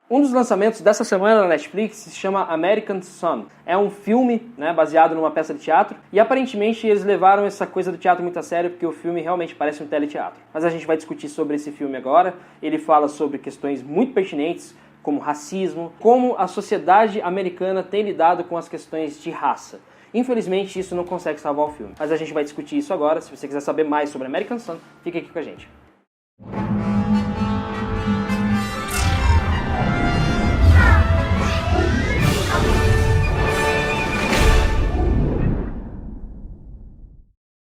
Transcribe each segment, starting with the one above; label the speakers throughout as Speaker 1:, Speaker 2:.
Speaker 1: Um dos lançamentos dessa semana na Netflix se chama American Son. É um filme, baseado numa peça de teatro, e aparentemente eles levaram essa coisa do teatro muito a sério, porque o filme realmente parece um teleteatro. Mas a gente vai discutir sobre esse filme agora. Ele fala sobre questões muito pertinentes, como racismo, como a sociedade americana tem lidado com as questões de raça. Infelizmente isso não consegue salvar o filme, mas a gente vai discutir isso agora. Se você quiser saber mais sobre American Son, fica aqui com a gente.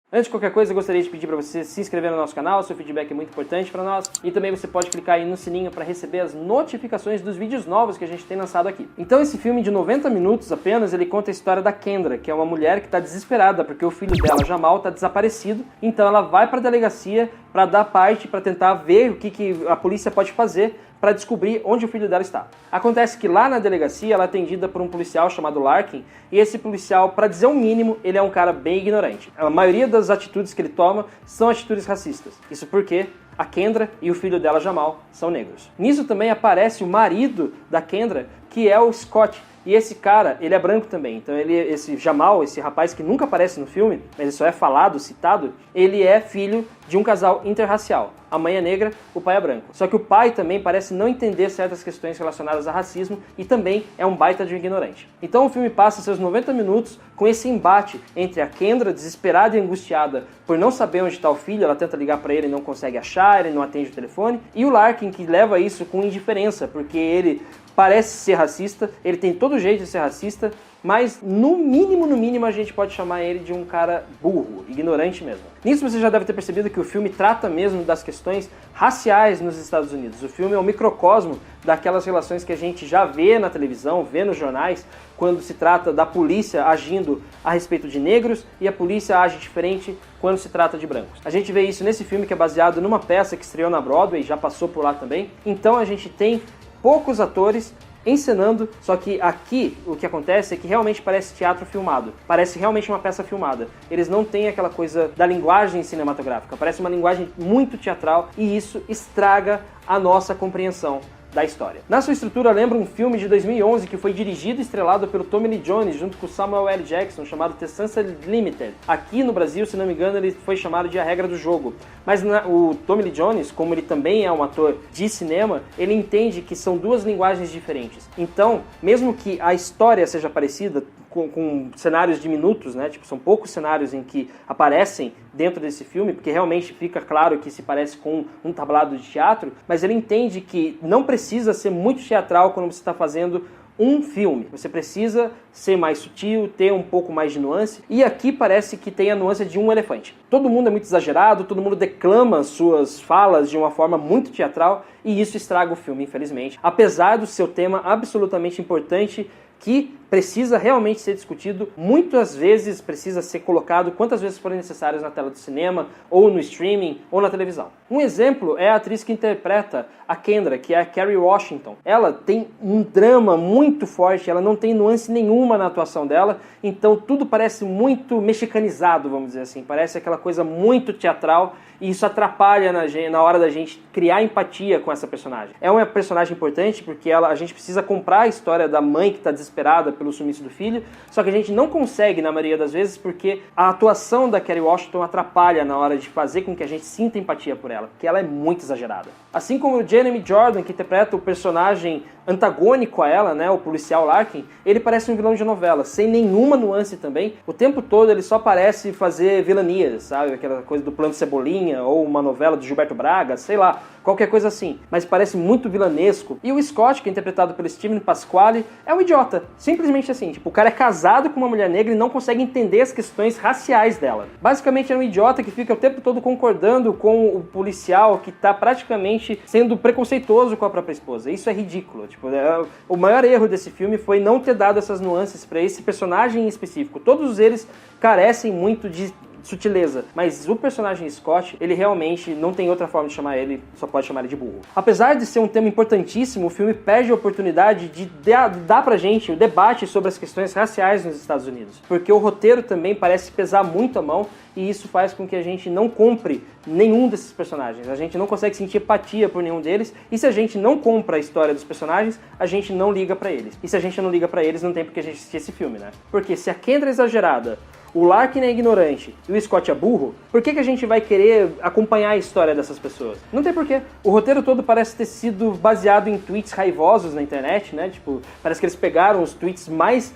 Speaker 1: Antes de qualquer coisa, eu gostaria de pedir para você se inscrever no nosso canal, seu feedback é muito importante para nós, e também você pode clicar aí no sininho para receber as notificações dos vídeos novos que a gente tem lançado aqui. Então esse filme de 90 minutos apenas, ele conta a história da Kendra, que é uma mulher que está desesperada porque o filho dela, Jamal, está desaparecido, então ela vai para a delegacia para dar parte, para tentar ver o que a polícia pode fazer para descobrir onde o filho dela está. Acontece que lá na delegacia ela é atendida por um policial chamado Larkin, e esse policial, para dizer o mínimo, ele é um cara bem ignorante. A maioria das atitudes que ele toma são atitudes racistas. Isso porque a Kendra e o filho dela, Jamal, são negros. Nisso também aparece o marido da Kendra, que é o Scott. E esse cara, ele é branco também. Então esse Jamal, esse rapaz que nunca aparece no filme, mas ele só é falado, citado, ele é filho de um casal interracial. A mãe é negra, o pai é branco. Só que o pai também parece não entender certas questões relacionadas a racismo e também é um baita de um ignorante. Então o filme passa seus 90 minutos com esse embate entre a Kendra, desesperada e angustiada por não saber onde está o filho, ela tenta ligar para ele e não consegue achar, ele não atende o telefone, e o Larkin, que leva isso com indiferença, porque ele parece ser racista, ele tem todo o jeito de ser racista, mas no mínimo a gente pode chamar ele de um cara burro, ignorante mesmo. Nisso você já deve ter percebido que o filme trata mesmo das questões raciais nos Estados Unidos. O filme é um microcosmo daquelas relações que a gente já vê na televisão, vê nos jornais, quando se trata da polícia agindo a respeito de negros e a polícia age diferente quando se trata de brancos. A gente vê isso nesse filme que é baseado numa peça que estreou na Broadway, já passou por lá também. Então a gente tem poucos atores encenando, só que aqui o que acontece é que realmente parece teatro filmado, parece realmente uma peça filmada. Eles não têm aquela coisa da linguagem cinematográfica, parece uma linguagem muito teatral e isso estraga a nossa compreensão da história. Na sua estrutura lembra um filme de 2011 que foi dirigido e estrelado pelo Tommy Lee Jones junto com Samuel L. Jackson, chamado The Sunset Limited. Aqui no Brasil, se não me engano, ele foi chamado de A Regra do Jogo. Mas o Tommy Lee Jones, como ele também é um ator de cinema, ele entende que são duas linguagens diferentes. Então, mesmo que a história seja parecida, com cenários diminutos, são poucos cenários em que aparecem dentro desse filme, porque realmente fica claro que se parece com um tablado de teatro, mas ele entende que não precisa ser muito teatral quando você está fazendo um filme. Você precisa ser mais sutil, ter um pouco mais de nuance, e aqui parece que tem a nuance de um elefante. Todo mundo é muito exagerado, todo mundo declama suas falas de uma forma muito teatral, e isso estraga o filme, infelizmente. Apesar do seu tema absolutamente importante, que precisa realmente ser discutido, muitas vezes precisa ser colocado quantas vezes forem necessárias na tela do cinema, ou no streaming, ou na televisão. Um exemplo é a atriz que interpreta a Kendra, que é a Kerry Washington. Ela tem um drama muito forte, ela não tem nuance nenhuma na atuação dela, então tudo parece muito mexicanizado, vamos dizer assim, parece aquela coisa muito teatral, e isso atrapalha na hora da gente criar empatia com essa personagem. É uma personagem importante porque a gente precisa comprar a história da mãe que está desesperada pelo sumiço do filho, só que a gente não consegue na maioria das vezes porque a atuação da Kerry Washington atrapalha na hora de fazer com que a gente sinta empatia por ela, porque ela é muito exagerada. Assim como o Jeremy Jordan, que interpreta o personagem antagônico a ela, o policial Larkin, ele parece um vilão de novela, sem nenhuma nuance também. O tempo todo ele só parece fazer vilanias, sabe? Aquela coisa do Plano Cebolinha, ou uma novela do Gilberto Braga, sei lá, qualquer coisa assim. Mas parece muito vilanesco. E o Scott, que é interpretado pelo Steven Pasquale, é um idiota. Simplesmente assim, o cara é casado com uma mulher negra e não consegue entender as questões raciais dela. Basicamente é um idiota que fica o tempo todo concordando com o policial que tá praticamente sendo preconceituoso com a própria esposa. Isso é ridículo. O maior erro desse filme foi não ter dado essas nuances para esse personagem em específico. Todos eles carecem muito de sutileza, mas o personagem Scott, ele realmente não tem outra forma de chamar ele, só pode chamar ele de burro. Apesar de ser um tema importantíssimo, o filme perde a oportunidade de dar pra gente o debate sobre as questões raciais nos Estados Unidos, porque o roteiro também parece pesar muito a mão, e isso faz com que a gente não compre nenhum desses personagens. A gente não consegue sentir empatia por nenhum deles, e se a gente não compra a história dos personagens, a gente não liga pra eles. E se a gente não liga pra eles, não tem porque a gente assistir esse filme, né? Porque se a Kendra é exagerada, o Larkin é ignorante e o Scott é burro, por que a gente vai querer acompanhar a história dessas pessoas? Não tem porquê. O roteiro todo parece ter sido baseado em tweets raivosos na internet, né? Tipo, parece que eles pegaram os tweets mais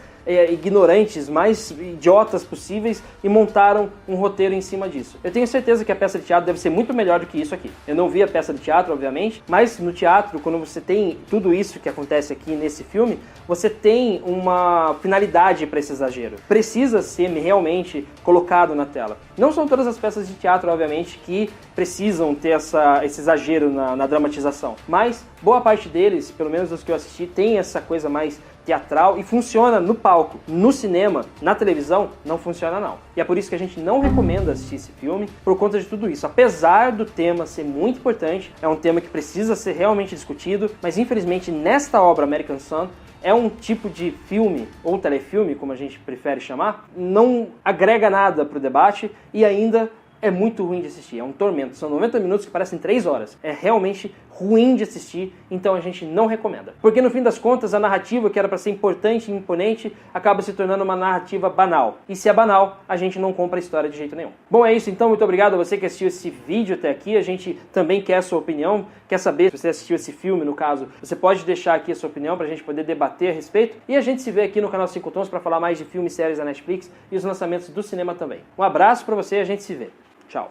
Speaker 1: ignorantes, mais idiotas possíveis e montaram um roteiro em cima disso. Eu tenho certeza que a peça de teatro deve ser muito melhor do que isso aqui. Eu não vi a peça de teatro, obviamente, mas no teatro, quando você tem tudo isso que acontece aqui nesse filme, você tem uma finalidade para esse exagero. Precisa ser realmente colocado na tela. Não são todas as peças de teatro, obviamente, que precisam ter esse exagero na dramatização, mas boa parte deles, pelo menos dos que eu assisti, tem essa coisa mais teatral e funciona no palco. No cinema, na televisão, não funciona não. E é por isso que a gente não recomenda assistir esse filme, por conta de tudo isso. Apesar do tema ser muito importante, é um tema que precisa ser realmente discutido, mas infelizmente nesta obra American Son, é um tipo de filme, ou telefilme, como a gente prefere chamar, não agrega nada para o debate e ainda é muito ruim de assistir, é um tormento. São 90 minutos que parecem 3 horas. É realmente ruim de assistir, então a gente não recomenda. Porque no fim das contas, a narrativa que era para ser importante e imponente acaba se tornando uma narrativa banal. E se é banal, a gente não compra a história de jeito nenhum. Bom, é isso então. Muito obrigado a você que assistiu esse vídeo até aqui. A gente também quer a sua opinião, quer saber se você assistiu esse filme, no caso. Você pode deixar aqui a sua opinião para a gente poder debater a respeito. E a gente se vê aqui no canal 5 Tons para falar mais de filmes e séries da Netflix e os lançamentos do cinema também. Um abraço para você e a gente se vê. Tchau.